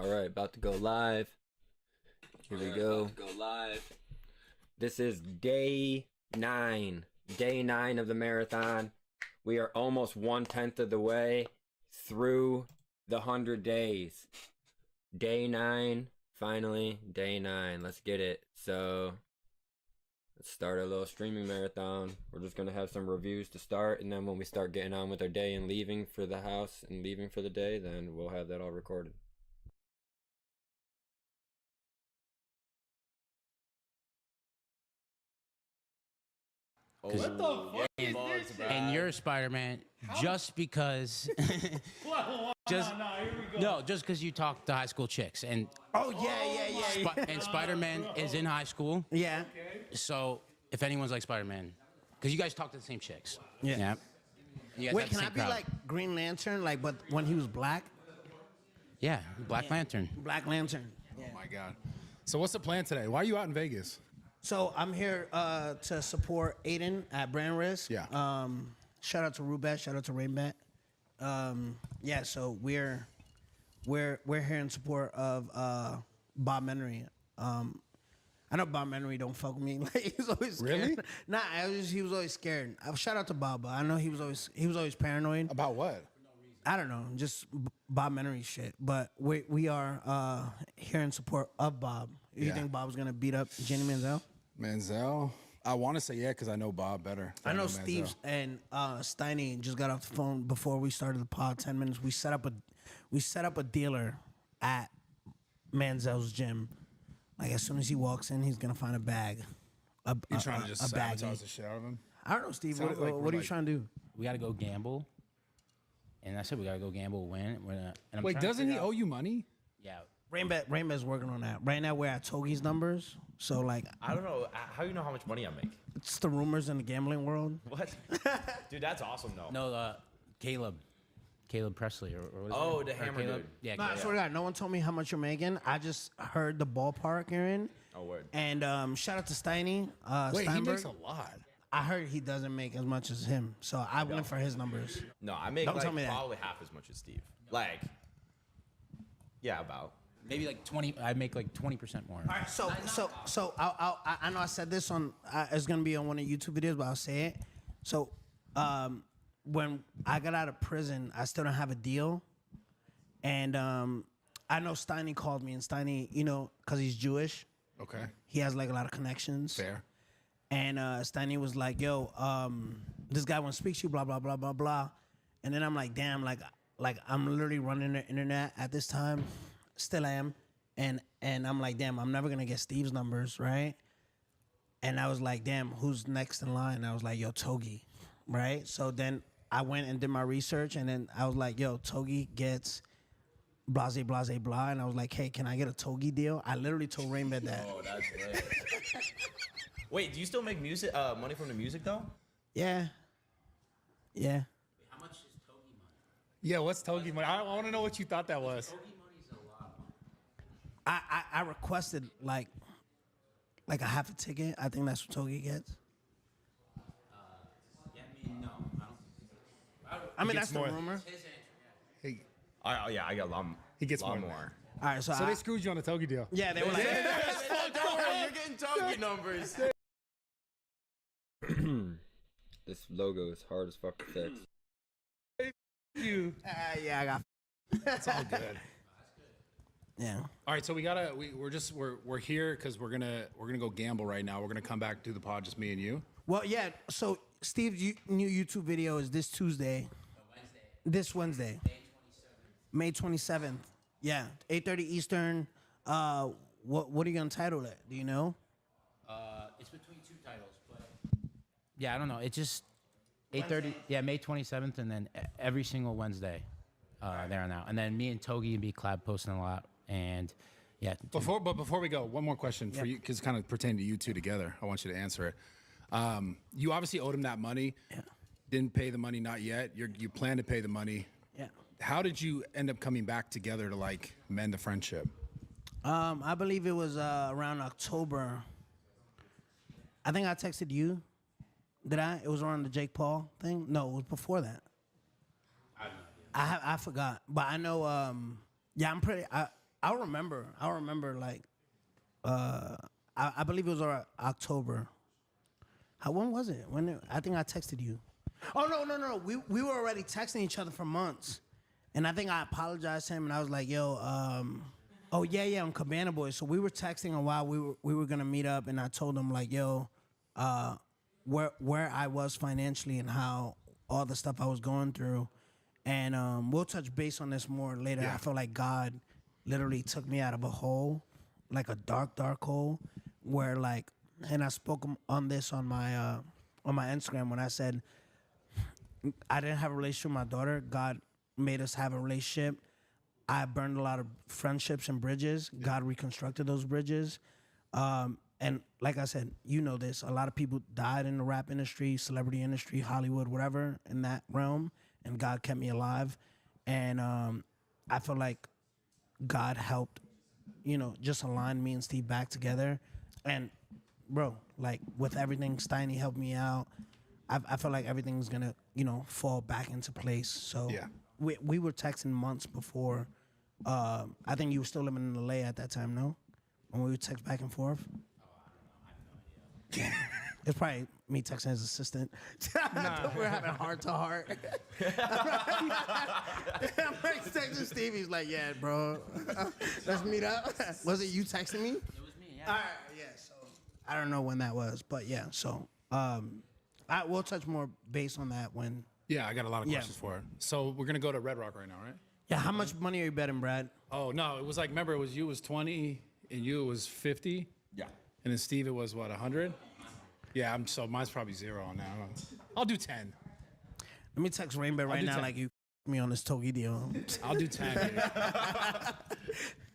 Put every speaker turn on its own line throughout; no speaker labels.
All right, about to go live. Here we go. This is day 9. Day 9 of the marathon. We are almost 1/10 of the way through the 100 days. Day 9, finally, day 9. Let's get it. So, let's start a little streaming marathon. We're just going to have some reviews to start, and then when we start getting on with our day and leaving for the house and leaving for the day, then we'll have that all recorded.
What the fuck is this shit?
And you're Spider-Man just because.
Here we go.
No, just because you talk to high school chicks, and
Oh yeah.
and Spider-Man is in high school.
Yeah.
So if anyone's like Spider-Man, because you guys talk to the same chicks.
Yeah.
You guys
Wait,
have the
can I
same
be
crowd.
like Green Lantern, like but when he was black?
Yeah, Black Lantern.
Black Lantern. Yeah.
Oh my god. So what's the plan today? Why are you out in Vegas?
So I'm here to support Aiden at Brand Risk.
Yeah.
Shout out to Rubet. Shout out to Rainbat. Yeah. So we're here in support of Bob Menery. I know Bob Menery don't fuck with me. Like he's always scared.
Really?
Nah, he was always scared. Shout out to Bob. But I know he was always paranoid.
About what?
I don't know, just Bob Menery shit. But we are here in support of Bob. You
Yeah.
think Bob's gonna beat up Jenny Manziel?
Manziel? I want to say yeah because I know Bob better.
I
than
know
Manziel.
Steve and Steiny just got off the phone before we started the pod. 10 minutes. We set up a dealer at Manziel's gym. Like as soon as he walks in, he's gonna find a bag.
You trying to just
a baggie.
sabotage the shit out of him?
I don't know, Steve.
Sounds like
What
we're
are you
like-
trying to do?
We got to go gamble. And I said we got to go gamble, win. And I'm
Wait,
trying to
doesn't
figure
he
out-
owe you money?
Yeah.
Rainbat's working on that. Right now we're at Togi's numbers. So like
I don't know. How you know how much money I make?
it's the rumors in the gambling world.
What? Dude, that's awesome though.
No, Caleb Presley or what is
Oh,
it?
the
Or
hammer
Caleb?
dude.
Yeah,
Nah, I
Caleb.
swear to God, no one told me how much you're making. I just heard the ballpark you're in.
Oh, word.
And shout out to Steiny.
Wait, he
Steinberg.
makes a lot.
I heard he doesn't make as much as him, so I went for his numbers.
No, I make
Don't
like
tell me that.
probably half as much as Steve. Like, yeah, about.
Maybe like 20. I make like 20% more.
All right, so I know I said this on it's gonna be on one of the YouTube videos, but I'll say it. So when I got out of prison, I still don't have a deal, and I know Steiny called me, and Steiny, you know, cause he's Jewish,
Okay,
he has like a lot of connections.
fair.
And Steiny was like, yo, this guy wants to speak to you, blah, blah, blah, blah, blah. And then I'm like, damn, like I'm literally running the internet at this time. Still am. And I'm like, damn, I'm never going to get Steve's numbers, right? And I was like, damn, who's next in line? I was like, yo, Togi, right? So then I went and did my research, and then I was like, yo, Togi gets blase, blase, blah. And I was like, hey, can I get a Togi deal? I literally told Rainbed that.
Oh, that's lit. Wait, do you still make music? Money from the music though?
Yeah. Yeah.
How much is Togi money?
Yeah, what's Togi money? I want to know what you thought that was.
Togi money's a lot of money.
I requested like a half a ticket. I think that's what Togi gets.
Yeah, I mean, no.
I mean,
gets
that's the
more.
rumor.
Hey,
Oh yeah, I got a lot.
he gets
lot
more.
more.
All right, so,
So they screwed you on the Togi deal.
yeah, they were like,
Don't worry, you're getting Togi numbers.
This logo is hard as fuck to fix.
You.
yeah, I got,
It's all good.
yeah.
All right, so we're here because we're gonna go gamble right now. We're gonna come back to the pod, just me and you.
Well, yeah. So Steve's new YouTube video is this Tuesday. This Wednesday. May 27th. Yeah, 8:30 Eastern. What are you gonna title it? Do you know?
It's between two titles, but yeah, I don't know. It's just 8:30. Yeah, May 27th, and then every single Wednesday, there and now. And then me and Togi and B Clab posting a lot, and yeah.
Before we go, one more question for you, because it's kind of pertaining to you two together. I want you to answer it. You obviously owed him that money.
Yeah.
Didn't pay the money, not yet. You plan to pay the money.
Yeah.
How did you end up coming back together to like mend the friendship?
I believe it was around October. I think I texted you. Did I? It was around the Jake Paul thing. No, it was before that. I forgot, but I know. Yeah, I'm pretty. I remember like, I believe it was October. When was it? I think I texted you. Oh no. We were already texting each other for months, and I think I apologized to him, and I was like, yo, oh yeah, I'm Cabana Boy. So we were texting a while. We were gonna meet up, and I told him like, yo, where I was financially and how all the stuff I was going through, and we'll touch base on this more later.
Yeah.
I feel like God literally took me out of a hole, like a dark hole, where like, and I spoke on this on my Instagram when I said I didn't have a relationship with my daughter. God made us have a relationship. I burned a lot of friendships and bridges. God reconstructed those bridges. And like I said, you know this, a lot of people died in the rap industry, celebrity industry, Hollywood, whatever, in that realm, and God kept me alive. And I feel like God helped, just align me and Steve back together. And bro, like with everything, Steiny helped me out. I feel like everything's gonna, fall back into place. So
Yeah.
we were texting months before. I think you were still living in LA at that time, no? When we would text back and forth. It's probably me texting his assistant. We're having heart to heart. I'm like texting Steve. He's like, "Yeah, bro, let's meet up." Was it you texting me?
It was me. Yeah.
All right, yeah. So I don't know when that was, but yeah. So we'll touch more base on that when.
Yeah, I got a lot of
Yeah.
questions for her. So we're gonna go to Red Rock right now, right?
Yeah, how much money are you betting, Brad?
Oh no, it was like, remember, it was you was 20 and you was 50.
Yeah.
And then Steve, it was what, 100? Yeah, so mine's probably 0 on that. I'll do 10.
Let me text Rainbow right
do
now
10.
like you me on this Togi deal.
I'll do 10.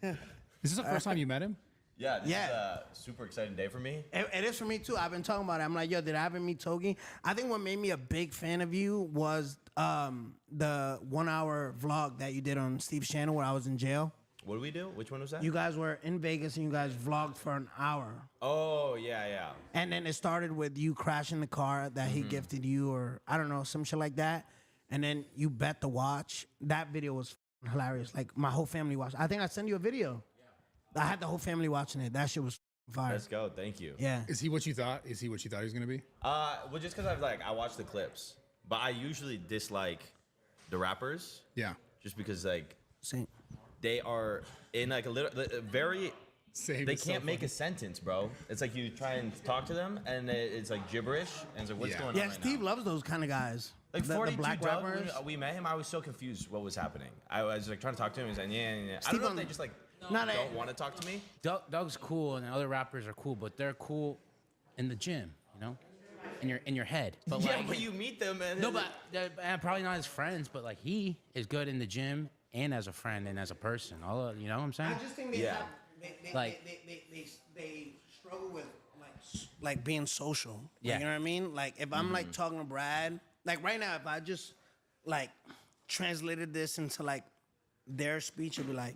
Is this the first time you met him?
Yeah, this
Yeah.
is a super exciting day for me.
It is for me too. I've been talking about it. I'm like, yo, did I ever meet Togi? I think what made me a big fan of you was the 1 hour vlog that you did on Steve's channel where I was in jail.
What did we do? Which one was that?
You guys were in Vegas and you guys vlogged for an hour.
Oh, yeah.
And then it started with you crashing the car that he gifted you, or I don't know, some shit like that. And then you bet the watch. That video was hilarious. Like my whole family watched. I think I sent you a video. I had the whole family watching it. That shit was fire.
Let's go. Thank you.
Yeah.
Is he what you thought? Is he what you thought he was gonna be?
Well, just because I watched the clips, but I usually dislike the rappers
Yeah.
just because like
Same.
they are in like a very.
Same.
They
is so
can't make
funny.
a sentence, bro. It's like you try and talk to them, and it's like gibberish, and it's like, what's
Yeah.
going
Yeah,
on right
Steve
now?
loves those kind of guys.
Like
the
42
black
Doug,
rappers.
when we met him, I was so confused what was happening. I was like trying to talk to him. He's like, yeah. I
Steve
don't know if
on-
they just like
Not a-
don't want to talk to me.
Doug's cool, and the other rappers are cool, but they're cool in the gym, in your head. But
Yeah,
like,
but you meet them and
no, but and probably not as friends, but like he is good in the gym and as a friend and as a person. All you know what I'm saying?
I just think they
Yeah.
have,
Like-
they struggle with like being social. Like,
Yeah.
you know what I mean? Like if I'm like talking to Brad, like right now, if I just like translated this into like their speech, it'd be like,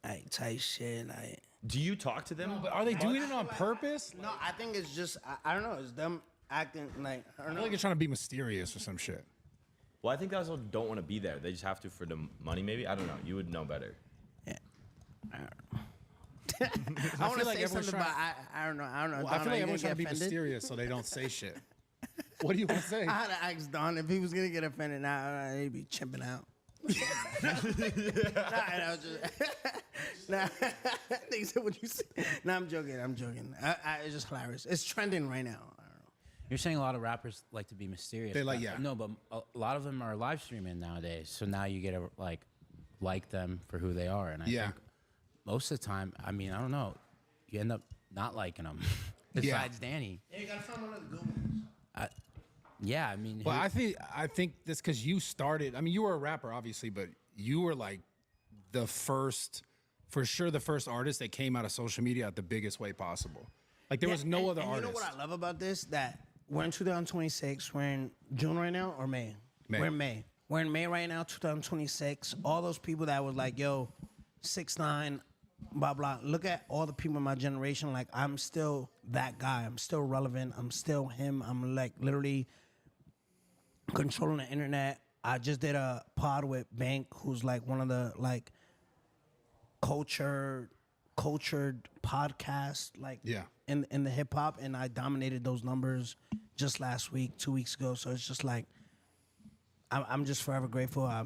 "Hey, tight shit." Like,
do you talk to them?
But are they doing it on purpose?
no, I think it's just I don't know. It's them acting like I
I
don't
feel
know.
like they're trying to be mysterious or some shit.
Well, I think guys don't want to be there. They just have to for the money, maybe. I don't know. You would know better.
Yeah. I want to
like
say
everyone's
something, but I don't know. I don't know.
Well,
Don,
I feel
are
like
you
everyone's
gonna
trying to be
get offended?
mysterious so they don't say shit. What do you want to say?
I had to ask Don if he was gonna get offended. Now he'd be chimping out. Nah, and I was just nah. They said what you said. Nah, I'm joking. It's just hilarious. It's trending right now. I don't know.
You're saying a lot of rappers like to be mysterious.
They like-
but-
yeah.
No, but a lot of them are live streaming nowadays. So now you get to like them for who they are. And I
Yeah.
think most of the time, I mean, I don't know, you end up not liking them. Besides Danny.
Yeah, you gotta find one of the good ones.
Yeah, I mean,
Well, I think that's because you started. I mean, you were a rapper, obviously, but you were like the first, for sure, the first artist that came out of social media at the biggest way possible. Like there was no
and,
other
and
artist.
You know what I love about this? That we're in 2026. We're in June right now or May?
May.
We're in May. We're in May right now, 2026. All those people that was like, yo, 6ix9ine, blah blah. Look at all the people in my generation. Like I'm still that guy. I'm still relevant. I'm still him. I'm like literally controlling the internet. I just did a pod with Bank, who's like one of the like cultured podcast, like
Yeah.
in the hip hop, and I dominated those numbers just last week, 2 weeks ago. So it's just like I'm just forever grateful. I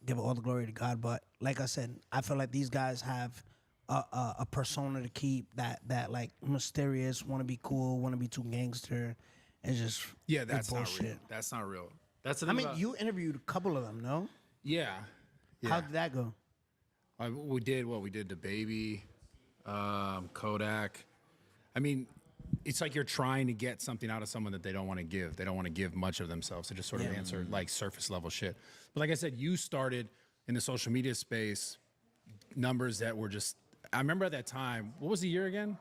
give all the glory to God. But like I said, I feel like these guys have a persona to keep that like mysterious, want to be cool, want to be too gangster, and just
Yeah,
be
that's not real.
bullshit.
That's not real. That's the
I
thing
mean,
about-
you interviewed a couple of them, no?
Yeah.
How did that go?
We did what we did to Baby, Kodak. I mean, it's like you're trying to get something out of someone that they don't want to give. They don't want to give much of themselves. They just sort of answer like surface level shit. But like I said, you started in the social media space, numbers that were just. I remember at that time. What was the year again?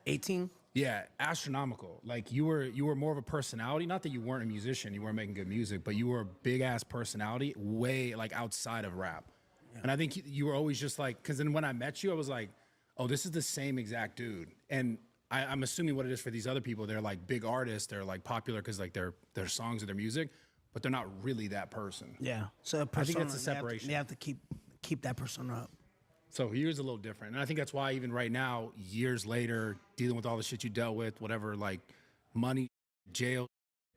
18.
Yeah, astronomical. Like you were more of a personality. Not that you weren't a musician, you weren't making good music, but you were a big ass personality, way like outside of rap. And I think you were always just like, because then when I met you, I was like, oh, this is the same exact dude. And I'm assuming what it is for these other people. They're like big artists. They're like popular because like their songs or their music, but they're not really that person.
Yeah. So
I think that's the
persona,
separation.
They have to keep that persona up.
So he was a little different. And I think that's why even right now, years later, dealing with all the shit you dealt with, whatever, like money, jail,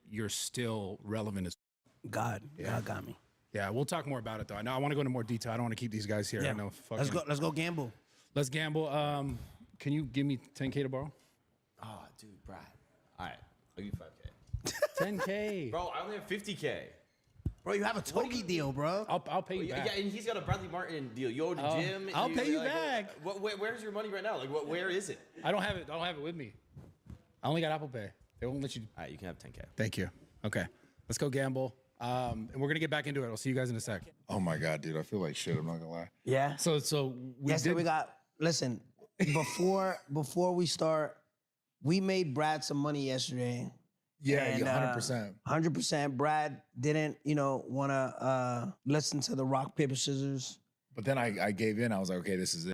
you're still relevant as.
God got me.
Yeah, we'll talk more about it though. I know I want to go into more detail. I don't want to keep these guys here. I know.
Let's go gamble.
Let's gamble. Can you give me 10K to borrow?
Oh, dude, Brad. All right, I'll give you 5K.
10K.
Bro, I only have 50K.
Bro, you have a Togi deal, bro.
I'll pay you
Yeah,
back.
and he's got a Bradley Martin deal. You owe the gym.
I'll pay you
like,
back.
Where's your money right now? Like, where is it?
I don't have it with me. I only got Apple Pay. They won't let you.
All right, you can have 10K.
Thank you. Okay, let's go gamble. And we're gonna get back into it. I'll see you guys in a sec.
Oh my god, dude, I feel like shit. I'm not gonna lie.
Yeah.
So we
Yes,
did.
we got. Listen, before we start, we made Brad some money yesterday.
Yeah,
And,
100%.
100%. Brad didn't, want to listen to the rock paper scissors.
But then I gave in. I was like, okay, this is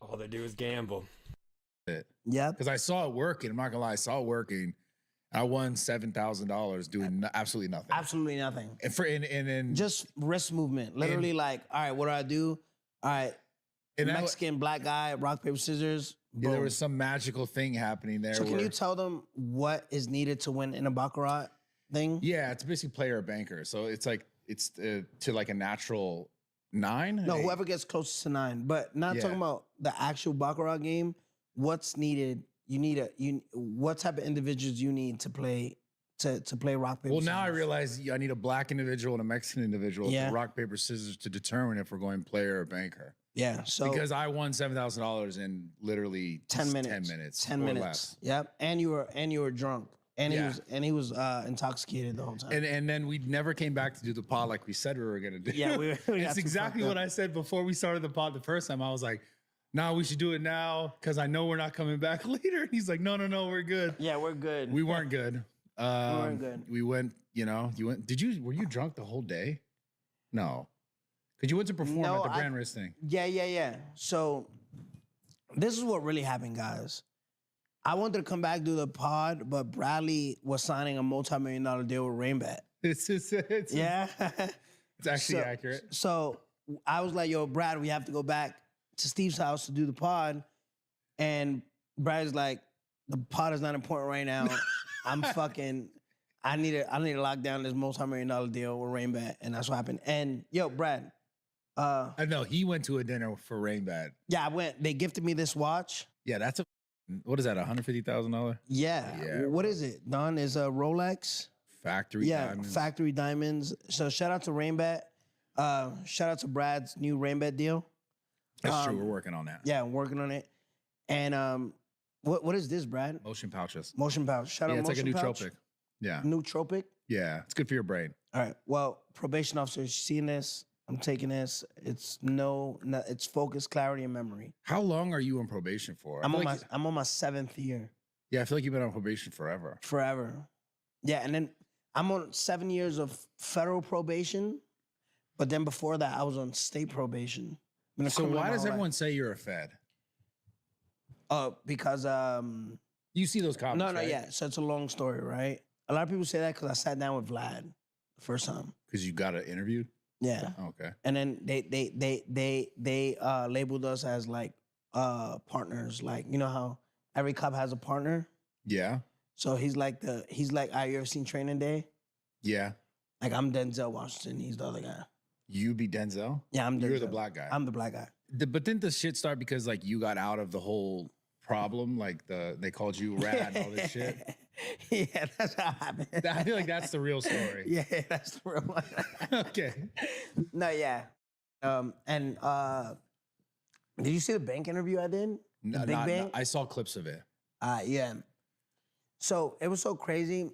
All they do is gamble.
it.
Yep.
Because I saw it working. I'm not gonna lie, I saw it working. I won $7,000 doing absolutely nothing.
Absolutely nothing.
And
Just wrist movement. Literally, like, all right, what do I do? All right,
and I-
Mexican black guy, rock paper scissors.
yeah, there
boom.
was some magical thing happening there.
So can
where-
you tell them what is needed to win in a baccarat thing?
Yeah, it's basically player or banker. So it's like it's to like a natural 9.
No,
Eight.
whoever gets closest to 9. But not
Yeah.
talking about the actual baccarat game. What's needed? What type of individuals you need to play rock paper.
Well, now I
scissors?
realize I need a black individual and a Mexican individual
Yeah.
to rock paper scissors to determine if we're going player or banker.
Yeah. So
Because I won $7,000 in literally
10 minutes.
10 minutes.
10
or
minutes.
less.
Yep. And you were drunk. And
Yeah.
he was intoxicated the whole time.
And then we never came back to do the pod like we said we were gonna do.
Yeah, we got
It's
too
exactly
fucked
what
up.
I said before we started the pod the first time. I was like, "No, we should do it now because I know we're not coming back later." And he's like, "No, we're good."
Yeah, we're good.
We weren't good.
weren't good.
We went. You went. Were you drunk the whole day? No, because you went to perform
No,
at the
I-
Grand Risk thing.
Yeah. So this is what really happened, guys. I wanted to come back do the pod, but Bradley was signing a multi-million-dollar deal with Rainbat.
It's
Yeah.
It's actually
So-
accurate.
So I was like, yo, Brad, we have to go back to Steve's house to do the pod. And Brad's like, the pod is not important right now. I need to lock down this multi-million-dollar deal with Rainbat. And that's what happened. And yo, Brad,
I know he went to a dinner for Rainbat.
yeah, I went, they gifted me this watch.
Yeah, that's what is that? $150,000
Yeah.
Yeah,
What is it? Don is a Rolex.
Factory diamonds.
Factory diamonds. So shout out to Rainbat. Shout out to Brad's new Rainbat deal.
That's true. We're working on that.
Yeah, I'm working on it. And what is this, Brad?
motion pouches.
Motion pouch. Shout
Yeah,
out
it's like a
Motion pouch.
nootropic.
Yeah.
Nootropic.
Yeah. It's good for your brain.
All right. Well, probation officers, seeing this, I'm taking this. It's it's focus, clarity, and memory.
How long are you on probation for? I
I'm
feel
on
like
my 7th year.
yeah, I feel like you've been on probation forever.
Forever. Yeah, and then I'm on 7 years of federal probation, but then before that, I was on state probation. Been a
So
criminal
why
my
does
whole life.
everyone say you're a Fed?
Because
You see those comments,
no,
right?
yeah. So it's a long story, right? A lot of people say that because I sat down with Vlad the first time.
Because you got an interview.
Yeah.
Okay.
And then they labeled us as like partners. Like, you know how every cop has a partner?
Yeah.
So he's like, you ever seen Training Day?
Yeah.
Like, I'm Denzel Washington. He's the other guy.
You be Denzel?
Yeah, I'm Denzel.
You're the black guy.
I'm the black guy.
But didn't the shit start because like you got out of the whole problem? Like they called you rat and all this shit?
Yeah, that's how it happened.
I feel like that's the real story.
Yeah, that's the real one.
Okay.
No, yeah. And did you see the bank interview I did? The Big Bang?
I saw clips of it.
Yeah. So it was so crazy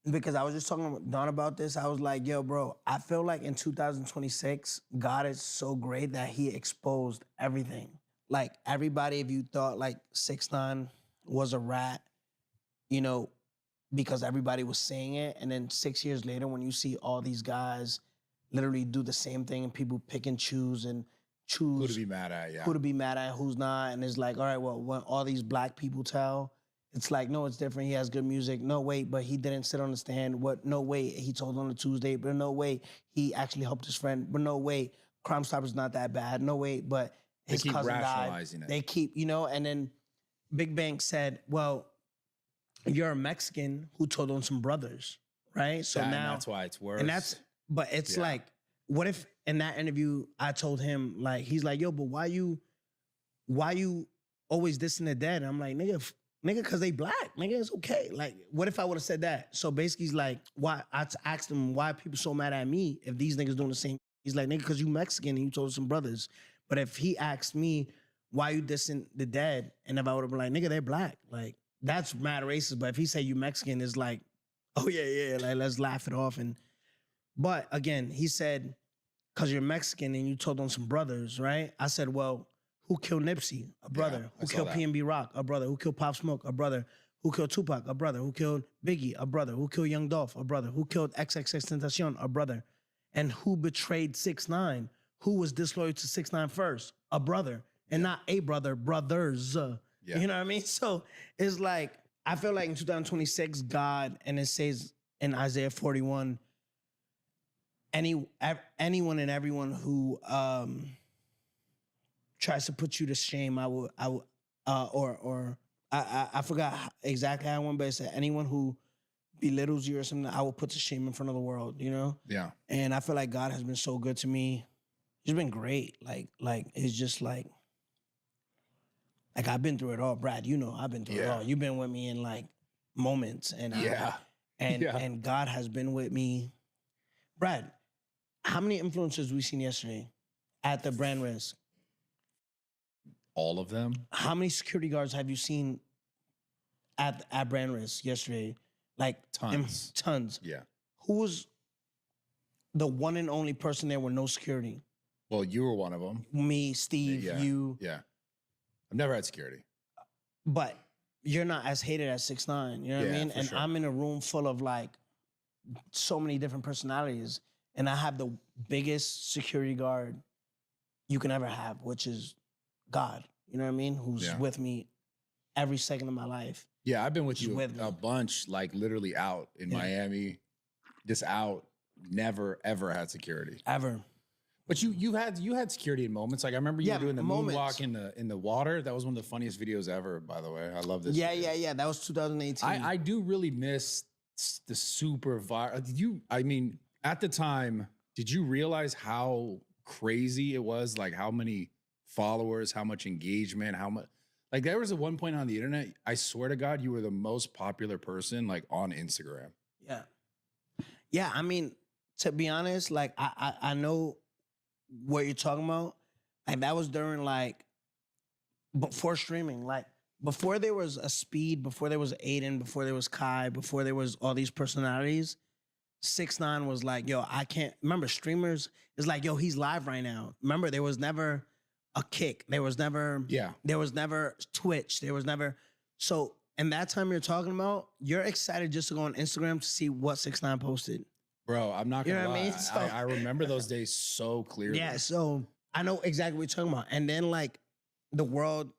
because I was just talking with Don about this. I was like, yo, bro, I feel like in 2026, God is so great that he exposed everything. Like everybody, if you thought like 6ix9ine was a rat, you know, because everybody was saying it. And then 6 years later, when you see all these guys literally do the same thing and people pick and choose and choose
Who to be mad at, yeah.
who to be mad at, who's not. And it's like, all right, well, when all these black people tell, it's like, no, it's different. He has good music. No, wait, but he didn't sit on the stand. What? No, wait, he told on a Tuesday. But no, wait, he actually helped his friend. But no, wait, Crime Stopper's not that bad. No, wait, but his
keep
cousin died.
rationalizing it.
They keep, you know, and then Big Bang said, well, you're a Mexican who told on some brothers, right? So now
that's why it's worse.
and that's, but it's
Yeah.
like, what if in that interview I told him, like, he's like, yo, but why you always dissing the dead? And I'm like, nigga, cause they black, nigga, it's okay. Like, what if I would have said that? So basically he's like, why? I asked him, why are people so mad at me if these niggas doing the same? He's like, nigga, cause you Mexican and you told some brothers. But if he asked me, why you dissing the dead? And if I would have been like, nigga, they're black. Like, that's mad racist. But if he say you Mexican, it's like, oh yeah, like let's laugh it off. But again, he said, cause you're Mexican and you told on some brothers, right? I said, well, who killed Nipsey? A brother.
I
Who
saw
killed
that.
PNB Rock? A brother. Who killed Pop Smoke? A brother. Who killed Tupac? A brother. Who killed Biggie? A brother. Who killed Young Dolph? A brother. Who killed XXXTentacion? A brother. And who betrayed 6ix9ine? Who was disloyal to 6ix9ine first? A brother. And not a brother, brothers.
Yeah.
You know what I mean? So it's like, I feel like in 2026, God, and it says in Isaiah 41, anyone and everyone who tries to put you to shame, I forgot exactly how I went, but it said anyone who belittles you or something, I will put to shame in front of the world, you know?
Yeah.
And I feel like God has been so good to me. He's been great. Like it's just like I've been through it all. Brad, you know, I've been through it
Yeah.
all. You've been with me in like moments and
Yeah.
and God has been with me. Brad, how many influencers we seen yesterday at the brand risk?
All of them?
How many security guards have you seen at brand risk yesterday? Like
Tons.
Tons.
Yeah.
Who was the one and only person there with no security?
Well, you were one of them.
Me, Steve,
Yeah.
you.
Yeah. I've never had security.
But you're not as hated as 6ix9ine. You know what I
Yeah,
mean?
for
And
sure.
I'm in a room full of like so many different personalities, and I have the biggest security guard you can ever have, which is God. You know what I mean? Who's
Yeah.
with me every second of my life.
Yeah, I've been with
Just
you
with me.
a bunch, like literally out in
Yeah.
Miami, just out. Never ever had security.
Ever.
But you had security in moments. Like I remember you
Yeah,
doing the
moments.
moonwalk in the water. That was one of the funniest videos ever. By the way, I love this.
Yeah,
video.
yeah. That was 2018.
I do really miss the super viral. Did you? I mean, at the time, did you realize how crazy it was? Like how many followers, how much engagement, how much? Like there was at one point on the internet. I swear to God, you were the most popular person like on Instagram.
Yeah. Yeah, I mean, to be honest, like I know what you're talking about. Like that was during like before streaming, like before there was a Speed, before there was Aiden, before there was Kai, before there was all these personalities. 6ix9ine was like, yo, I can't remember streamers. It's like, yo, he's live right now. Remember, there was never a Kick. There was never Twitch. There was never. So in that time you're talking about, you're excited just to go on Instagram to see what 6ix9ine posted.
Bro, I'm not
You
gonna
know what I
lie.
mean? So-
I remember those days so clearly.
Yeah, so I know exactly what you're talking about. And then like the world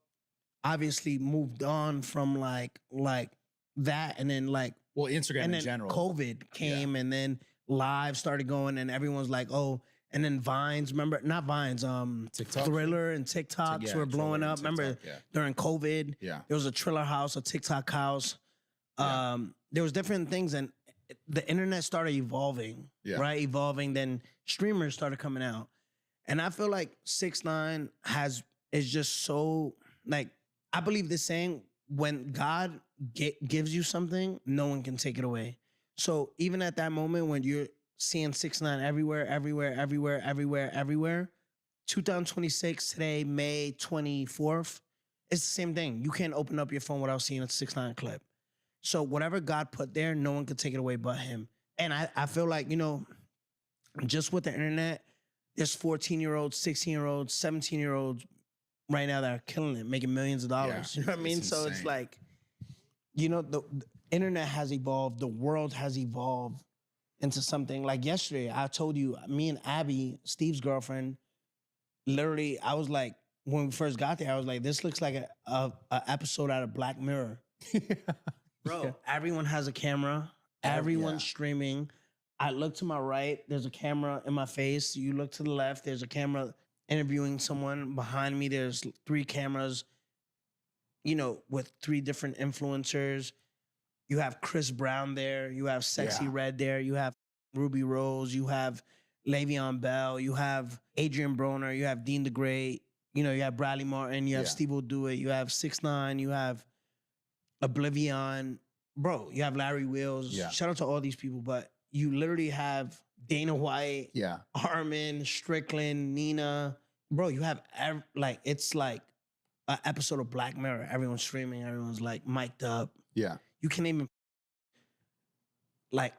obviously moved on from like that, and then like
Well, Instagram
and
in
then
general.
COVID came, and then live started going, and everyone's like, oh, And then Vines, remember, not Vines,
TikTok?
Thriller and TikToks
Yeah,
were blowing
Thriller
up.
and
Remember
TikTok, yeah.
during COVID,
Yeah.
there was a Triller house, a TikTok house.
Yeah.
There was different things, and the internet started evolving,
Yeah.
right? Evolving. Then streamers started coming out, and I feel like 6ix9ine is just so like, I believe this saying: when God gives you something, no one can take it away. So even at that moment when you're seeing 6ix9ine everywhere, 2026 today, May 24th, it's the same thing. You can't open up your phone without seeing a 6ix9ine clip. So whatever God put there, no one could take it away but him. And I feel like, you know, just with the internet, there's 14-year-olds, 16-year-olds, 17-year-olds right now that are killing it, making millions of dollars.
Yeah,
You know what I mean?
it's
So it's
insane.
like, you know, the internet has evolved, the world has evolved into something. Like yesterday, I told you, me and Abby, Steve's girlfriend, literally, I was like, when we first got there, I was like, this looks like a episode out of Black Mirror. Bro, everyone has a camera. Everyone's streaming. I look to my right, there's a camera in my face. You look to the left, there's a camera interviewing someone. Behind me, there's 3 cameras, you know, with 3 different influencers. You have Chris Brown there. You have Sexy
Yeah.
Red there. You have Ruby Rose. You have Le'Veon Bell. You have Adrian Broner. You have Dean DeGray. You know, you have Bradley Martin. You have
Yeah.
Steve O'Doit. You have 6ix9ine. You have Oblivion. Bro, you have Larry Wheels.
Yeah.
Shout out to all these people. But you literally have Dana White,
Yeah.
Armin, Strickland, Nina. Bro, you have, it's like an episode of Black Mirror. Everyone's streaming. Everyone's like mic'd up.
Yeah.
You can't even like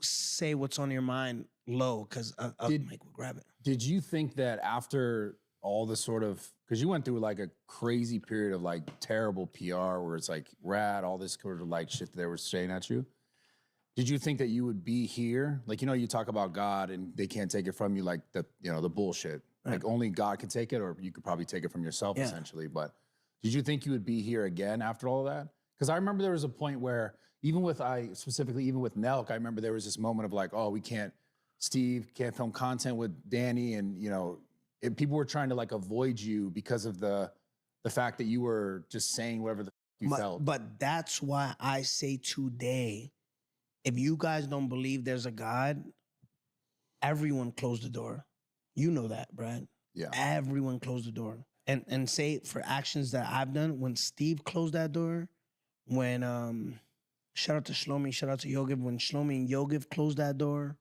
say what's on your mind low because a mic will grab it.
Did you think that after all the sort of, because you went through like a crazy period of like terrible PR where it's like rad, all this sort of like shit that they were saying at you. Did you think that you would be here? Like, you know, you talk about God and they can't take it from you, like the, you know, the bullshit. Like only God can take it, or you could probably take it from yourself
Yeah.
essentially. But did you think you would be here again after all of that? Because I remember there was a point where even with Nelk, I remember there was this moment of like, oh, Steve can't film content with Danny, and you know, people were trying to like avoid you because of the fact that you were just saying whatever the you felt.
But that's why I say today, if you guys don't believe there's a God, everyone close the door. You know that, Brad.
Yeah.
Everyone closed the door. And say for actions that I've done, when Steve closed that door, when shout out to Shlomi, shout out to Yogiv, when Shlomi and Yogiv closed that door,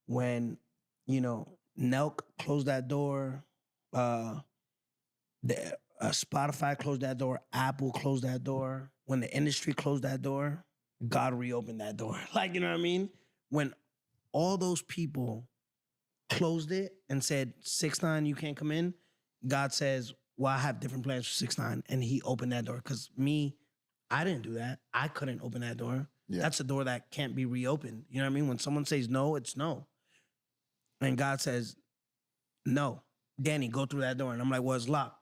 when, you know, Nelk closed that door, Spotify closed that door, Apple closed that door, when the industry closed that door, God reopened that door. Like, you know what I mean? When all those people closed it and said, 6ix9ine, you can't come in, God says, well, I have different plans for 6ix9ine, and he opened that door. Because I didn't do that. I couldn't open that door.
Yeah.
That's a door that can't be reopened. You know what I mean? When someone says no, it's no. And God says, no. Danny, go through that door. And I'm like, well, it's locked.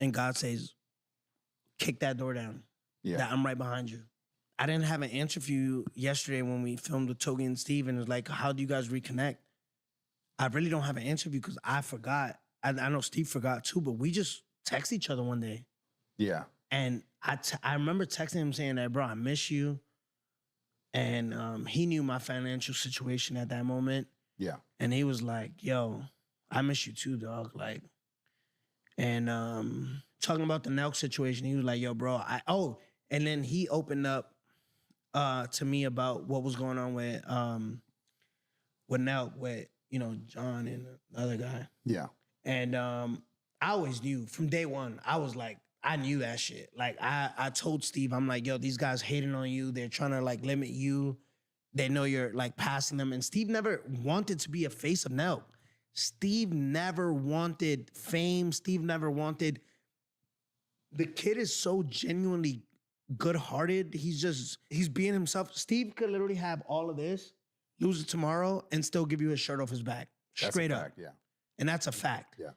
And God says, kick that door down.
Yeah.
That I'm right behind you. I didn't have an answer for you yesterday when we filmed with Togi and Steve, and it was like, how do you guys reconnect? I really don't have an answer for you because I forgot. I know Steve forgot too, but we just text each other one day.
Yeah.
And I remember texting him saying that, bro, I miss you. And he knew my financial situation at that moment.
Yeah.
And he was like, yo, I miss you too, dog. Like, and talking about the Nelk situation, he was like, yo, bro, and then he opened up to me about what was going on with Nelk, with, you know, John and the other guy.
Yeah.
And I always knew from day one, I was like, I knew that shit. Like, I told Steve, I'm like, yo, these guys hating on you. They're trying to like limit you. They know you're like passing them. And Steve never wanted to be a face of Nelk. Steve never wanted fame. Steve never wanted. The kid is so genuinely good-hearted. He's being himself. Steve could literally have all of this, lose it tomorrow, and still give you his shirt off his back.
That's
Straight
a
up.
fact, yeah.
And that's a fact.
Yeah.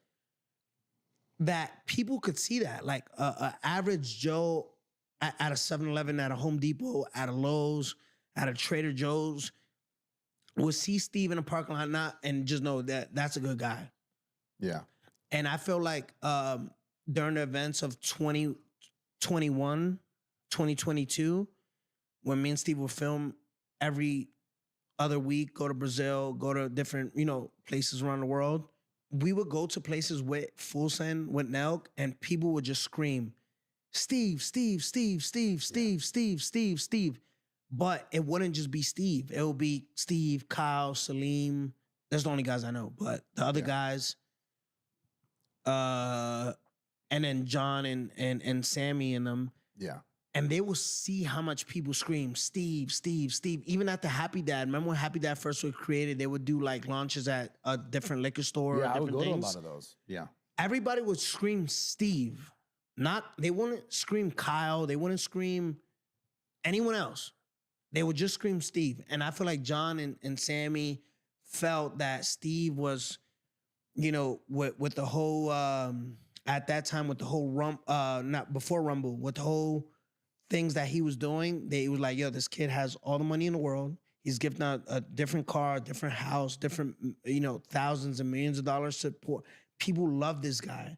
That people could see that. Like a average Joe at a 7-Eleven, at a Home Depot, at a Lowe's, at a Trader Joe's, will see Steve in the parking lot, not and just know that that's a good guy.
Yeah.
And I feel like during the events of 2021, 2022, when me and Steve will film every other week, go to Brazil, go to different, places around the world, we would go to places with Full Send, with Nelk, and people would just scream, Steve, Steve, Steve, Steve, Steve, Steve, Steve, Steve. But it wouldn't just be Steve. It would be Steve, Kyle, Salim. That's the only guys I know. But the other guys, and then John and Sammy and them,
Yeah.
and they will see how much people scream, Steve, Steve, Steve. Even at the Happy Dad. Remember when Happy Dad first was created, they would do like launches at a different liquor store or
Yeah, I
different
would go
things.
to a lot of those. Yeah.
Everybody would scream Steve. They wouldn't scream Kyle. They wouldn't scream anyone else. They would just scream Steve. And I feel like John and Sammy felt that Steve was, with the whole, at that time, with the whole not before Rumble, with the whole things that he was doing, they was like, yo, this kid has all the money in the world. He's giving out a different car, a different house, different, thousands and millions of dollars support. People love this guy.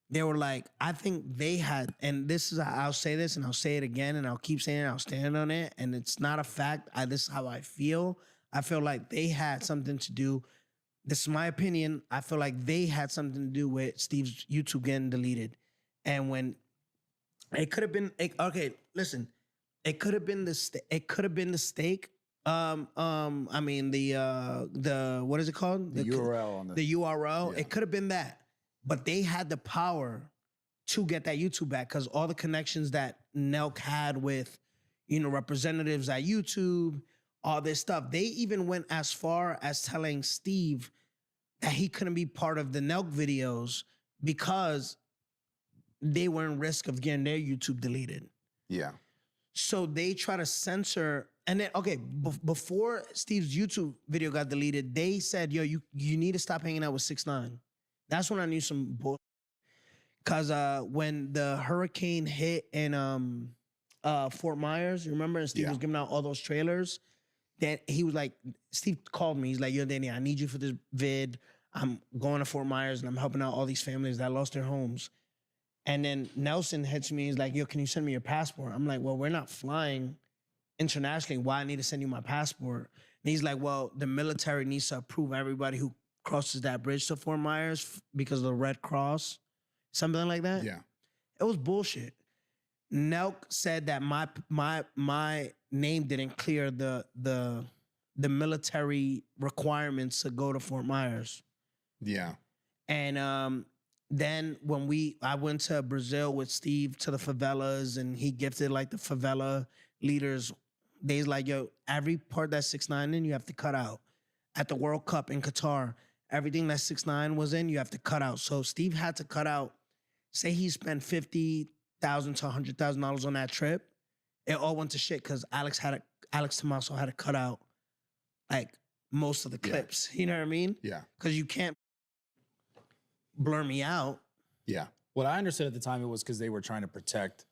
They were like, I think they had, and this is, I'll say this and I'll say it again and I'll keep saying it, I'll stand on it. And it's not a fact. This is how I feel. I feel like they had something to do. This is my opinion. I feel like they had something to do with Steve's YouTube getting deleted. And when it could have been, okay, listen, it could have been the steak. I mean, the what is it called?
The URL on
the URL.
Yeah.
It could have been that. But they had the power to get that YouTube back because all the connections that Nelk had with, representatives at YouTube, all this stuff. They even went as far as telling Steve that he couldn't be part of the Nelk videos because they were in risk of getting their YouTube deleted.
Yeah.
So they try to censor. And then, okay, before Steve's YouTube video got deleted, they said, yo, you need to stop hanging out with 6ix9ine. That's when I knew some bull. Cause when the hurricane hit in Fort Myers, you remember? And Steve was giving out all those trailers. Then he was like, Steve called me. He's like, yo, Danny, I need you for this vid. I'm going to Fort Myers and I'm helping out all these families that lost their homes. And then Nelson hits me. He's like, yo, can you send me your passport? I'm like, well, we're not flying internationally. Why I need to send you my passport? And he's like, well, the military needs to approve everybody who crosses that bridge to Fort Myers because of the Red Cross, something like that.
Yeah.
It was bullshit. Nelk said that my name didn't clear the military requirements to go to Fort Myers.
Yeah.
And then when I went to Brazil with Steve to the favelas and he gifted like the favela leaders, they's like, yo, every part that 6ix9ine in, you have to cut out. At the World Cup in Qatar, everything that 6ix9ine was in, you have to cut out. So Steve had to cut out, say he spent $50,000 to $100,000 on that trip. It all went to shit because Alex Tommaso had to cut out like most of the clips. You know what I mean?
Yeah.
Because you can't blur me out.
Yeah. What I understood at the time, it was because they were trying to protect.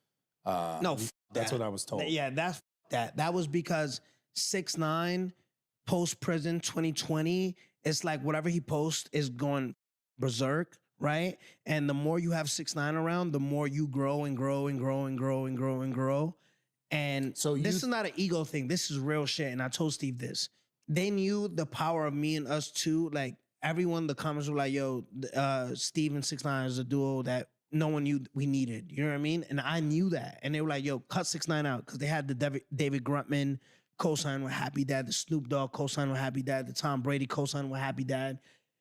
No,
that's what I was told.
Yeah, that's that. That was because 6ix9ine post prison 2020. It's like whatever he posts is going berserk, right? And the more you have 6ix9ine around, the more you grow and grow and grow and grow and grow and grow. And so this is not an ego thing. This is real shit. And I told Steve this. They knew the power of me and us too. Like everyone in the comments were like, yo, Steve and 6ix9ine is a duo that no one knew we needed. You know what I mean? And I knew that. And they were like, yo, cut 6ix9ine out. Because they had the David Gruntman co-sign with Happy Dad, the Snoop Dogg co-sign with Happy Dad, the Tom Brady co-sign with Happy Dad.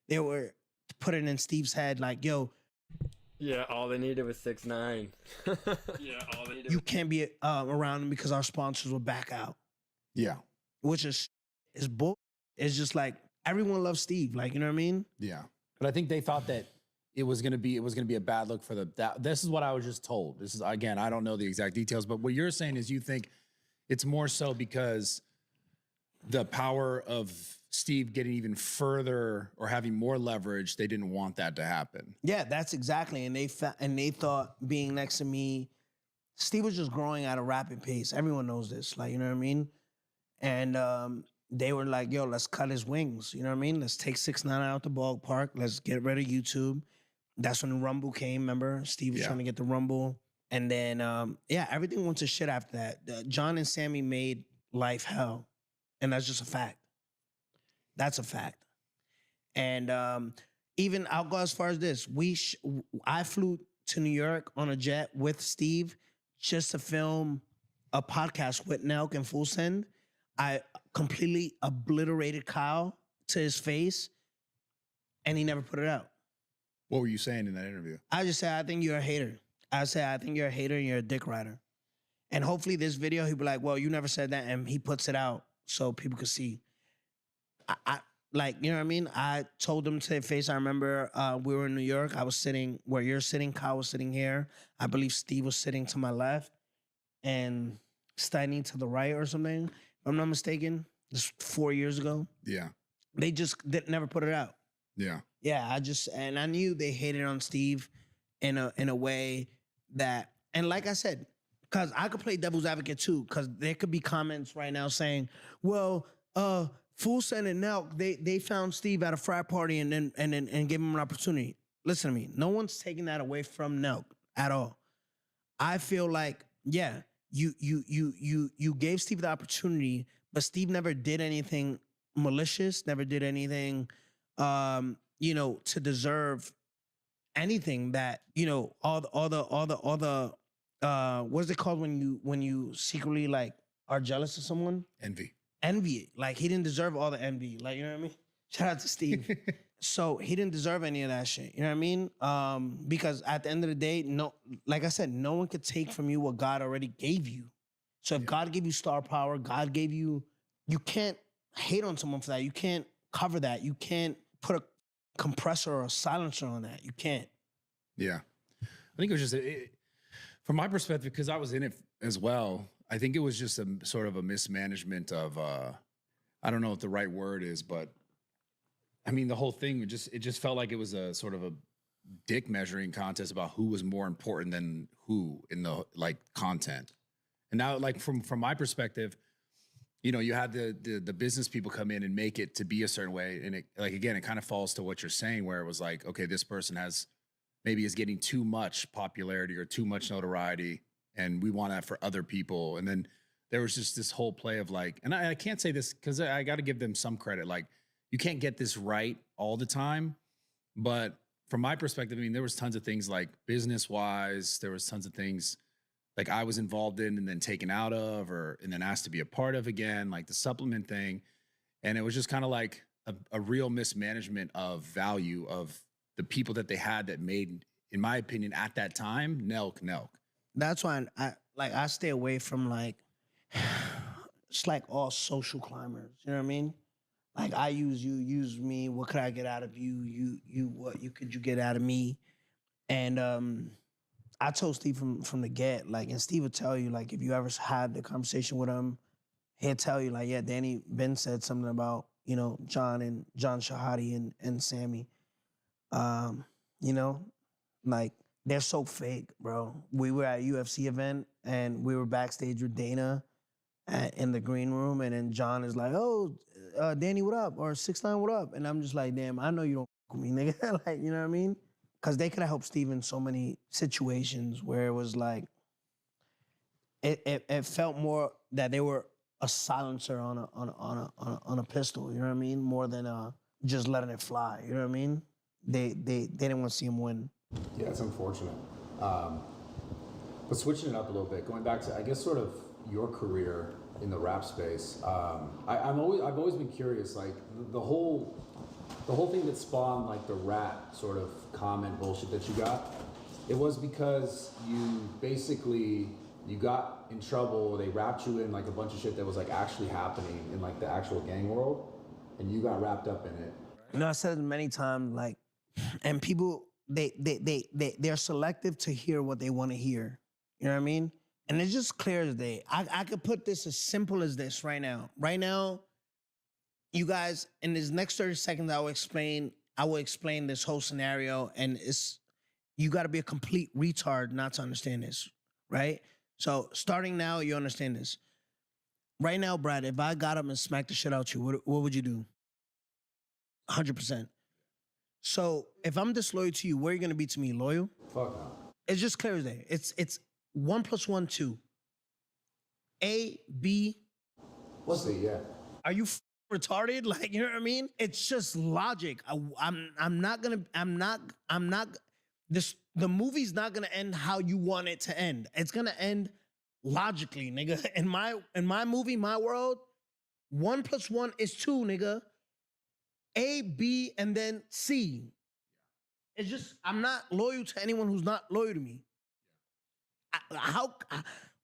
They were putting in Steve's head like, yo.
Yeah, all they needed was 6ix9ine.
You can't be around him because our sponsors will back out.
Yeah.
Which is bull. It's just like everyone loves Steve. Like, you know what I mean?
Yeah. But I think they thought that it was gonna be a bad look for this is what I was just told. This is, again, I don't know the exact details, but what you're saying is you think it's more so because the power of Steve getting even further or having more leverage, they didn't want that to happen.
Yeah, that's exactly. And they thought being next to me, Steve was just growing at a rapid pace. Everyone knows this. Like, you know what I mean? And they were like, yo, let's cut his wings. You know what I mean? Let's take 6ix9ine out the ballpark. Let's get rid of YouTube. That's when Rumble came, remember? Steve was
Yeah.
trying to get the Rumble. And then, everything went to shit after that. John and Sammy made life hell. And that's just a fact. That's a fact. And even I'll go as far as this. I flew to New York on a jet with Steve just to film a podcast with Nelk and Full Send. I completely obliterated Kyle to his face, and he never put it out.
What were you saying in that interview?
I just said, I think you're a hater. I said, I think you're a hater and you're a dick rider. And hopefully this video, he'll be like, well, you never said that. And he puts it out so people could see. I like, you know what I mean? I told him to their face. I remember we were in New York. I was sitting where you're sitting. Kyle was sitting here. I believe Steve was sitting to my left and Steiny to the right or something. If I'm not mistaken. This 4 years ago.
Yeah.
They just never put it out.
Yeah.
Yeah, I knew they hated on Steve in a way that, and like I said, because I could play devil's advocate too, because there could be comments right now saying, well, Full Send and Nelk, they found Steve at a frat party and gave him an opportunity. Listen to me, no one's taking that away from Nelk at all. I feel like, yeah, you gave Steve the opportunity, but Steve never did anything malicious, never did anything to deserve anything that, all the what's it called when you secretly like are jealous of someone? Envy. Like he didn't deserve all the envy. Like, you know what I mean? Shout out to Steve. So he didn't deserve any of that shit. You know what I mean? Because at the end of the day, no, like I said, no one could take from you what God already gave you. So if God gave you star power, God gave you can't hate on someone for that. You can't cover that. You can't put a compressor or a silencer on that. You can't.
Yeah. I think it was just, from my perspective, because I was in it as well, I think it was just a sort of a mismanagement of, I don't know what the right word is, but I mean, the whole thing, it just felt like it was a sort of a dick measuring contest about who was more important than who in the like content. And now, like from my perspective, you had the business people come in and make it to be a certain way. And it, like, again, it kind of falls to what you're saying, where it was like, okay, this person is getting too much popularity or too much notoriety, and we want that for other people. And then there was just this whole play of like, and I can't say this because I got to give them some credit. Like, you can't get this right all the time. But from my perspective, I mean, there was tons of things like business-wise, there was tons of things like I was involved in and then taken out of, and then asked to be a part of again, like the supplement thing. And it was just kind of like a real mismanagement of value of the people that they had that made, in my opinion, at that time, Nelk.
That's why I stay away from like, it's like all social climbers. You know what I mean? Like I use you, use me. What could I get out of you? What could you get out of me? And I told Steve from the get, like, and Steve would tell you, like, if you ever had the conversation with him, he'll tell you, like, yeah, Danny Ben said something about, John Shahadi and Sammy. Like, they're so fake, bro. We were at a UFC event and we were backstage with Dana in the green room, and then John is like, oh, Danny, what up? Or 6ix9ine, what up? And I'm just like, damn, I know you don't with me, nigga. Like, you know what I mean? Because they could have helped Steve in so many situations where it was like, it felt more that they were a silencer on a pistol, you know what I mean? More than just letting it fly, you know what I mean? They didn't want to see him win.
Yeah, it's unfortunate. But switching it up a little bit, going back to, I guess, sort of your career in the rap space, I've always been curious, like the whole thing that spawned like the rat sort of comment bullshit that you got. It was because you got in trouble. They wrapped you in like a bunch of shit that was like actually happening in like the actual gang world, and you got wrapped up in it.
I said it many times, like, and people, they're selective to hear what they want to hear. You know what I mean? And it's just clear as day. I could put this as simple as this right now. Right now, you guys, in this next 30 seconds, I will explain this whole scenario, and you got to be a complete retard not to understand this, right? So starting now, you understand this. right now, Brad, if I got up and smacked the shit out you, what would you do? 100%. So if I'm disloyal to you, where are you gonna be to me? Loyal?
Fuck no.
It's just clear as day. It's 1 + 1 2. A, B.
We'll see. Yeah.
Are you retarded? Like, you know what I mean? It's just logic. I'm not this, the movie's not gonna end how you want it to end. It's gonna end logically, nigga. In my movie, my world, 1 + 1 is 2, nigga. A, B, and then C. It's just, I'm not loyal to anyone who's not loyal to me.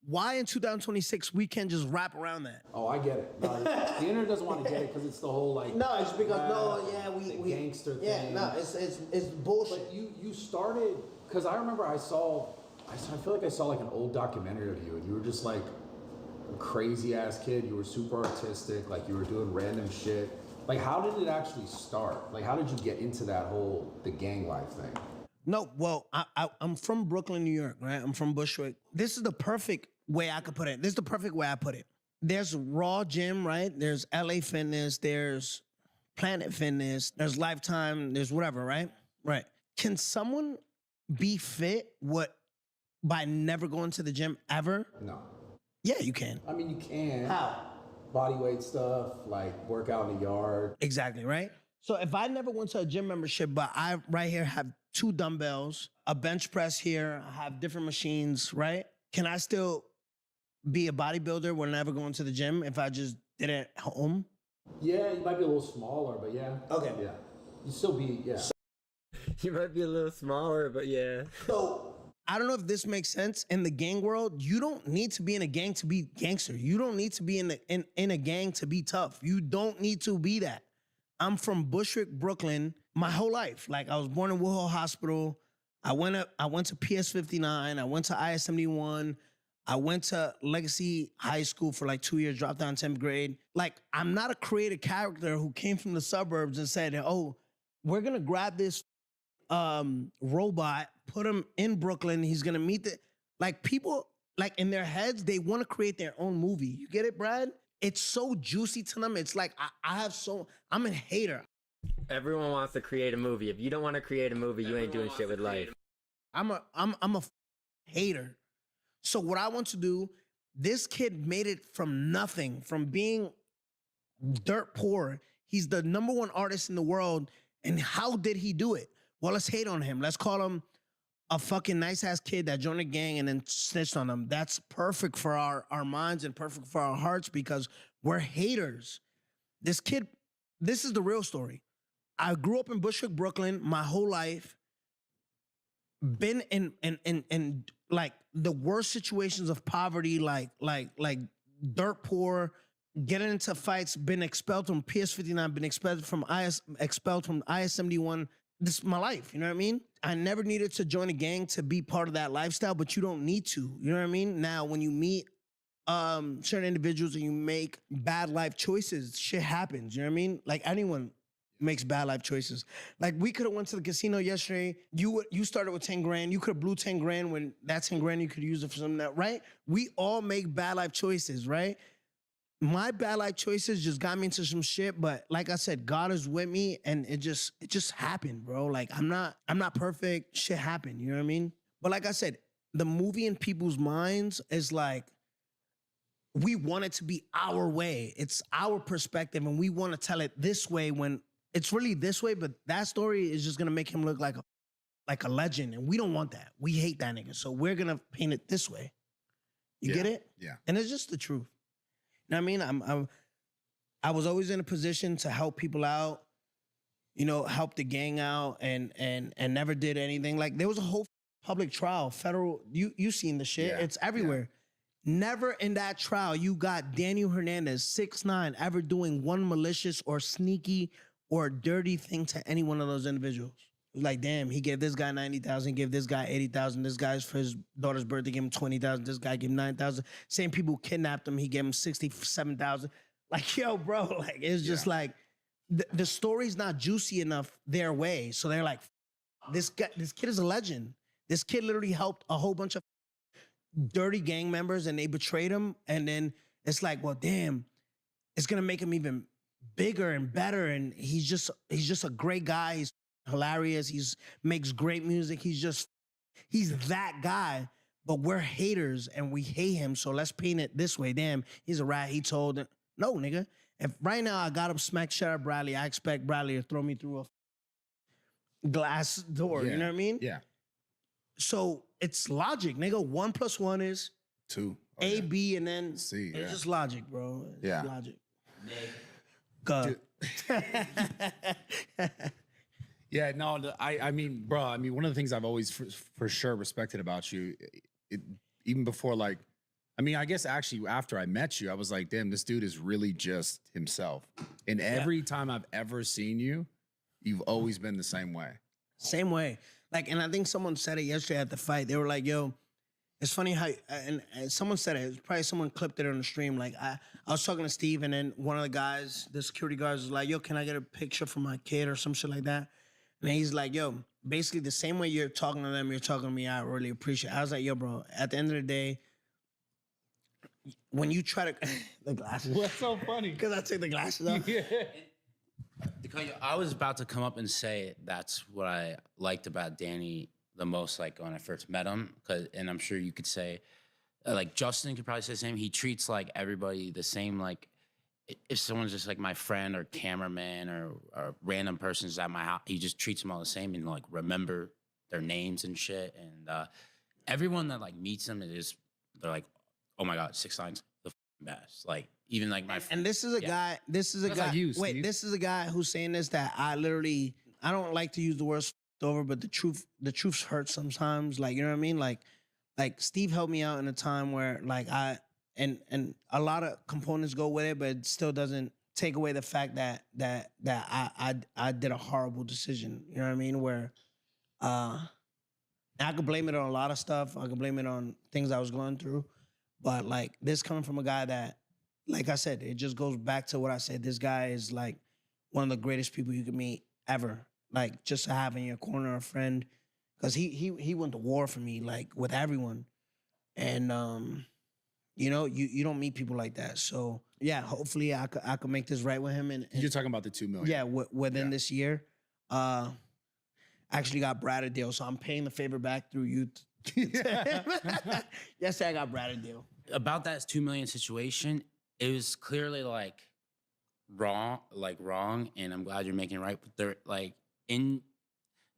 Why in 2026 we can't just wrap around that?
Oh, I get it. No, the internet doesn't want to get it because it's the whole like.
No, it's because
we gangster thing.
Yeah, no, it's bullshit.
But you started because I remember I feel like I saw like an old documentary of you, and you were just like a crazy ass kid. You were super artistic, like you were doing random shit. Like, how did it actually start? Like, how did you get into that whole the gang life thing?
No, well, I'm from Brooklyn, New York, right? I'm from Bushwick. This is the perfect way I could put it. This is the perfect way I put it. There's Raw Gym, right? There's LA Fitness. There's Planet Fitness. There's Lifetime. There's whatever, right? Right. Can someone be fit by never going to the gym ever?
No.
Yeah, you can.
I mean, you can.
How?
Body weight stuff, like work out in the yard.
Exactly, right? So if I never went to a gym membership, but I right here have 2 dumbbells, a bench press here, I have different machines, right? Can I still be a bodybuilder when never going to the gym if I just did it at home?
Yeah, you might be a little smaller, but yeah.
Okay.
Yeah. You still be, yeah.
You might be a little smaller, but yeah.
So I don't know if this makes sense. In the gang world, you don't need to be in a gang to be gangster. You don't need to be in a gang to be tough. You don't need to be that. I'm from Bushwick, Brooklyn, my whole life. Like, I was born in Woodhull Hospital. I went to PS 59. I went to IS 71. I went to Legacy High School for like 2 years, dropped down 10th grade. Like, I'm not a creative character who came from the suburbs and said, oh, we're gonna grab this robot, put him in Brooklyn. He's gonna meet like people, like in their heads, they want to create their own movie. You get it, Brad? It's so juicy to them. It's like I'm a hater.
Everyone wants to create a movie. If you don't want to create a movie, you ain't doing shit with life.
I'm a hater. So what I want to do, this kid made it from nothing, from being dirt poor. He's the #1 artist in the world. And how did he do it? Well, let's hate on him. Let's call him a fucking nice ass kid that joined a gang and then snitched on them. That's perfect for our minds and perfect for our hearts because we're haters. This kid, this is the real story. I grew up in Bushwick, Brooklyn, my whole life. Been in like the worst situations of poverty, like dirt poor, getting into fights, been expelled from PS 59, been expelled from IS 71. This is my life, you know what I mean? I never needed to join a gang to be part of that lifestyle, but you don't need to, you know what I mean? Now, when you meet certain individuals and you make bad life choices, shit happens, you know what I mean? Like anyone makes bad life choices. Like we could have went to the casino yesterday. You started with 10 grand. You could have blew 10 grand when that 10 grand you could use it for something that, right? We all make bad life choices, right? My bad life choices just got me into some shit, but like I said, God is with me, and it just happened, bro. Like I'm not perfect. Shit happened, you know what I mean? But like I said, the movie in people's minds is like, we want it to be our way. It's our perspective, and we want to tell it this way when it's really this way. But that story is just gonna make him look like a legend, and we don't want that. We hate that nigga, so we're gonna paint it this way. You get it?
Yeah.
And it's just the truth. You know what I mean? I was always in a position to help people out, you know, help the gang out, and never did anything. Like there was a whole public trial, federal. You seen the shit?
Yeah.
It's everywhere. Never in that trial you got Daniel Hernandez, 6'9", ever doing one malicious or sneaky or dirty thing to any one of those individuals. Like, damn, he gave this guy 90,000, gave this guy 80,000. This guy's for his daughter's birthday, gave him 20,000. This guy gave him 9,000. Same people kidnapped him, he gave him 67,000. Like, yo, bro, like it's just like the story's not juicy enough their way. So they're like, this kid is a legend. This kid literally helped a whole bunch of dirty gang members, and they betrayed him. And then it's like, well, damn, it's gonna make him even bigger and better. And he's just a great guy. He's hilarious. He's makes great music. He's that guy. But we're haters and we hate him. So let's paint it this way. Damn, he's a rat. He told it. No, nigga. If right now I got him smack shut up Bradley, I expect Bradley to throw me through a glass door. You know what I mean?
Yeah.
So it's logic, nigga. 1 + 1 is
2.
A, B, and then
C,
it's
yeah.
just logic, bro. It's
Yeah.
logic. Go.
Yeah, no, I mean, bro, I mean, one of the things I've always for sure respected about you, even before, like, I mean, I guess actually after I met you, I was like, damn, this dude is really just himself. And every time I've ever seen you, you've always been the same way.
Same way. Like, and I think someone said it yesterday at the fight. They were like, yo, it's funny how, and someone said it. It was probably someone clipped it on the stream. Like, I was talking to Steve, and then one of the guys, the security guards, was like, yo, can I get a picture for my kid or some shit like that? And he's like, yo, basically the same way you're talking to them, you're talking to me. I really appreciate it. I was like, yo, bro, at the end of the day, when you try to, the glasses.
What's so funny?
Because I took the glasses off.
I was about to come up and say that's what I liked about Danny the most, like when I first met him. And I'm sure you could say, like Justin could probably say the same. He treats like everybody the same. Like if someone's just like my friend or cameraman or random person's at my house, he just treats them all the same and like remember their names and shit. And everyone that like meets him, they're like, oh my God, 6ix9ine's the best. Like even like my
And this is a guy. This is a
That's
guy.
like you,
wait,
Steve.
this is a guy who's saying this that I don't like to use the word over, but the truth hurts sometimes. Like, you know what I mean? Like Steve helped me out in a time where like and a lot of components go with it, but it still doesn't take away the fact that I did a horrible decision. You know what I mean? Where I could blame it on a lot of stuff. I could blame it on things I was going through. But like this coming from a guy that, like I said, it just goes back to what I said. This guy is like one of the greatest people you could meet ever. Like just to have in your corner a friend, because he went to war for me, like with everyone, and you know you don't meet people like that. So yeah, hopefully I could make this right with him. And
You're talking about the 2 million.
yeah, within this year, I actually got Brad a deal, so I'm paying the favor back through you. Yes, I got Brad a deal.
about that 2 million situation, it was clearly like wrong, and I'm glad you're making it right. But they're like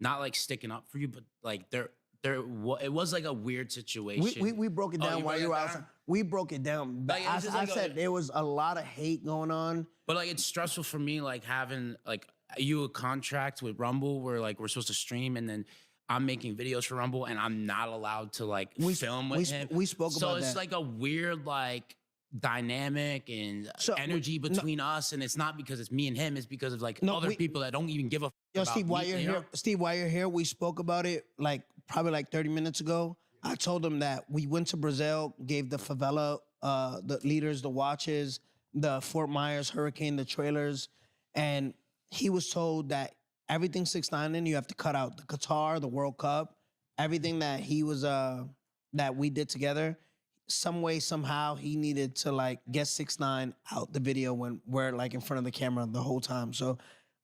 not like sticking up for you, but like it was like a weird situation.
We broke it
Oh,
down
you
while
broke
you were
it
outside.
down?
We broke it down. But
Like, it was just
I
like
said there was a lot of hate going on.
But like it's stressful for me, like having like you a contract with Rumble where like we're supposed to stream and then I'm making videos for Rumble and I'm not allowed to like film with him.
We spoke
so
about
it's
that.
like a weird like dynamic and
So,
energy between us, and it's not because it's me and him, it's because of like
No,
other people that don't even give a
Yo,
about
Steve, while
me,
you're
you
here,
know?
Steve, while you're here, we spoke about it like probably like 30 minutes ago. I told him that we went to Brazil, gave the favela, the leaders, the watches, the Fort Myers hurricane, the trailers, and he was told that everything 6ix9ine in, you have to cut out the Qatar, the World Cup, everything that he was that we did together. Some way, somehow, he needed to like get 6ix9ine out the video when we're like in front of the camera the whole time. So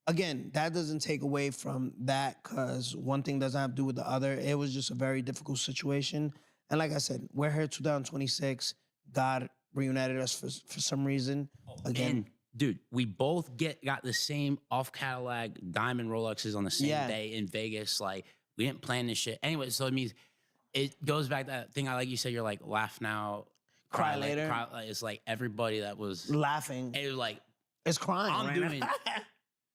again, that doesn't take away from that because one thing doesn't have to do with the other. It was just a very difficult situation. And like I said, we're here 2026. God reunited us for some reason. Again,
And dude, we both got the same off Cadillac diamond Rolexes on the same
Yeah.
day in Vegas. Like we didn't plan this shit anyway. So it means it goes back to that thing. I like you said, you're like laugh now,
Cry later.
It's like everybody that was.
laughing.
It was like
It's crying.
I'm
right
doing
now.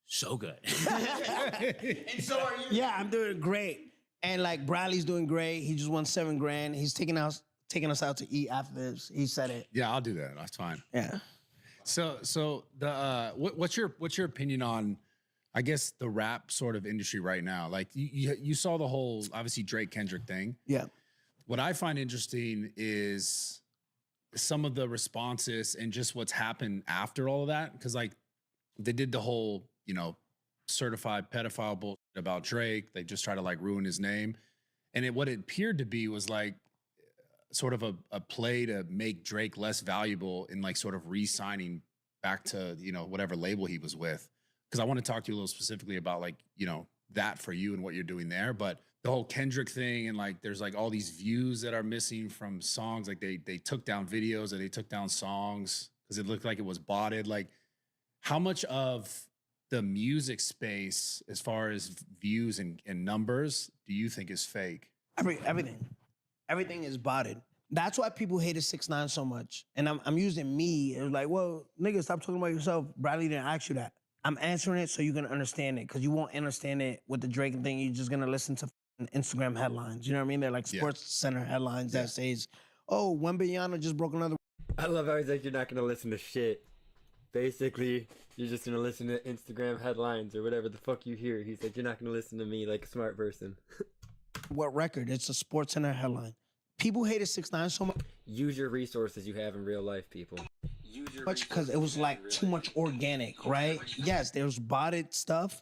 so good.
And so are you. Yeah, I'm doing great. And like Bradley's doing great. He just won $7 grand. He's taking us out to eat after this. He said it.
Yeah, I'll do that. That's fine.
Yeah.
So the what's your opinion on, I guess, the rap sort of industry right now? Like you saw the whole obviously Drake Kendrick thing.
Yeah.
What I find interesting is some of the responses and just what's happened after all of that. Because like they did the whole, certified pedophile bullshit about Drake. They just try to like ruin his name. And what it appeared to be was like sort of a play to make Drake less valuable in like sort of re-signing back to, you know, whatever label he was with. Because I want to talk to you a little specifically about like, you know, that for you and what you're doing there. But the whole Kendrick thing and like there's like all these views that are missing from songs. Like they took down videos or they took down songs because it looked like it was botted. Like how much of the music space as far as views and numbers do you think is fake?
Everything is botted. That's why people hated 6ix9ine so much. And I'm using me. It was like, well, nigga, stop talking about yourself. Bradley didn't ask you that. I'm answering it so you're gonna understand it, because you won't understand it with the Drake thing. You're just gonna listen to Instagram headlines. You know what I mean? They're like Sports Center headlines that says, "Oh, Wembanyama just broke another."
I love how he's like, you're not gonna listen to shit. Basically, you're just gonna listen to Instagram headlines or whatever the fuck you hear. He's like, you're not gonna listen to me like a smart person.
What record? It's a Sports Center headline. People hated 6ix9ine so
Use your resources you have in real life, people.
much because it was like too much organic, right? Yes, there's botted stuff,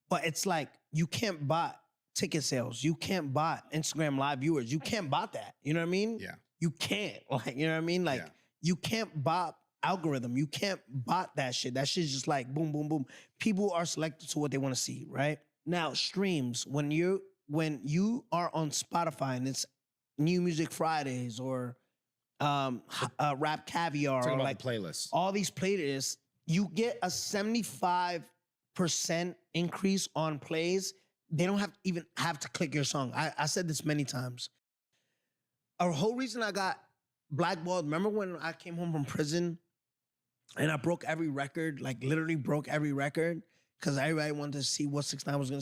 but it's like you can't bot ticket sales. You can't bot Instagram live viewers. You can't bot that. You know what I mean?
Yeah.
You can't. Like, you know what I mean? Like, you can't bot algorithm. You can't bot that shit. That shit's just like boom, boom, boom. People are selected to what they want to see, right? Now, streams, when you are on Spotify and it's New Music Fridays or Rap Caviar
Talking
or
about
like
the playlist.
all these playlists, you get a 75% increase on plays. They don't even have to click your song. I said this many times. A whole reason I got blackballed, remember when I came home from prison and I broke every record, like literally broke every record, because everybody wanted to see what 6ix9ine was gonna